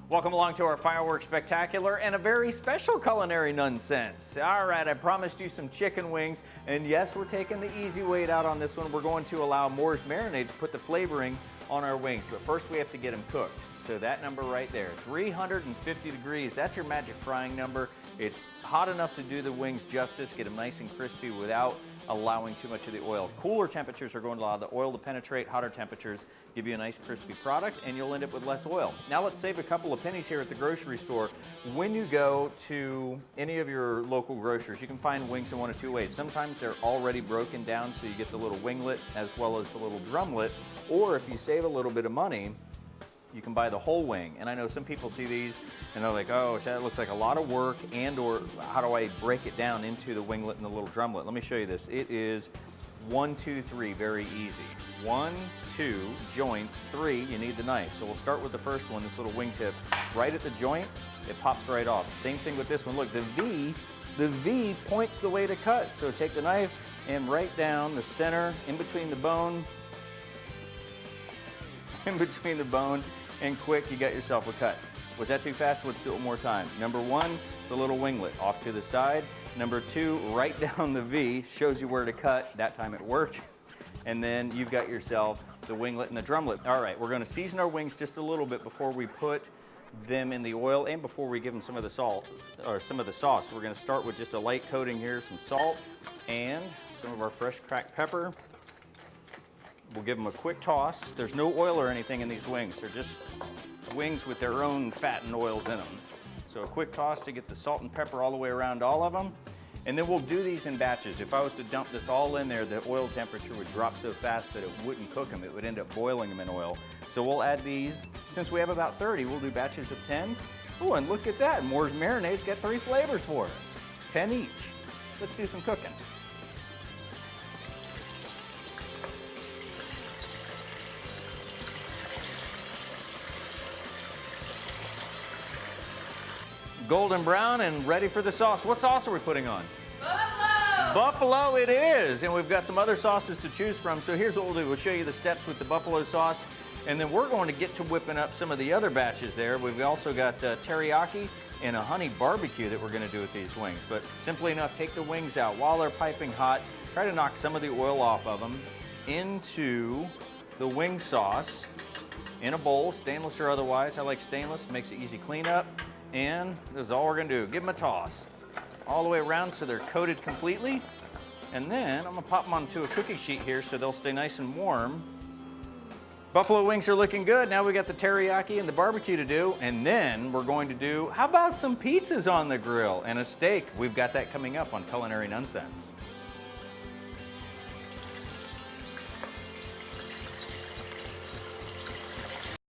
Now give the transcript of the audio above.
Welcome along to our fireworks spectacular and a very special culinary Nunnsense. All right, I promised you some chicken wings, and yes, we're taking the easy way out on this one. We're going to allow Moore's marinade to put the flavoring on our wings, but first we have to get them cooked. So that number right there, 350 degrees, that's your magic frying number. It's hot enough to do the wings justice, get them nice and crispy without allowing too much of the oil. Cooler temperatures are going to allow the oil to penetrate. Hotter temperatures give you a nice crispy product, and you'll end up with less oil. Now let's save a couple of pennies here at the grocery store. When you go to any of your local grocers, you can find wings in one of two ways. Sometimes they're already broken down, so you get the little winglet as well as the little drumlet, or if you save a little bit of money, you can buy the whole wing. And I know some people see these and they're like, oh, that looks like a lot of work, and or how do I break it down into the winglet and the little drumlet? Let me show you this. It is 1, 2, 3, very easy. 1, 2, joints, 3, you need the knife. So we'll start with the first one, this little wingtip. Right at the joint, it pops right off. Same thing with this one. Look, the V points the way to cut. So take the knife and right down the center, in between the bone, and quick, you got yourself a cut. Was that too fast? Let's do it one more time. Number 1, the little winglet off to the side. Number 2, right down the V, shows you where to cut. That time it worked. And then you've got yourself the winglet and the drumlet. All right, we're gonna season our wings just a little bit before we put them in the oil and before we give them some of the salt, or some of the sauce. We're gonna start with just a light coating here, some salt and some of our fresh cracked pepper. We'll give them a quick toss. There's no oil or anything in these wings. They're just wings with their own fat and oils in them. So a quick toss to get the salt and pepper all the way around all of them. And then we'll do these in batches. If I was to dump this all in there, the oil temperature would drop so fast that it wouldn't cook them. It would end up boiling them in oil. So we'll add these. Since we have about 30, we'll do batches of 10. Oh, and look at that. Moore's Marinade's got 3 flavors for us. 10 each. Let's do some cooking. Golden brown and ready for the sauce. What sauce are we putting on? Buffalo! Buffalo it is, and we've got some other sauces to choose from. So here's what we'll do. We'll show you the steps with the buffalo sauce, and then we're going to get to whipping up some of the other batches there. We've also got teriyaki and a honey barbecue that we're gonna do with these wings. But simply enough, take the wings out while they're piping hot. Try to knock some of the oil off of them into the wing sauce in a bowl, stainless or otherwise. I like stainless, makes it easy cleanup. And this is all we're gonna do. Give them a toss all the way around so they're coated completely. And then I'm gonna pop them onto a cookie sheet here so they'll stay nice and warm. Buffalo wings are looking good. Now we got the teriyaki and the barbecue to do. And then we're going to do, how about some pizzas on the grill and a steak? We've got that coming up on Culinary Nunnsense.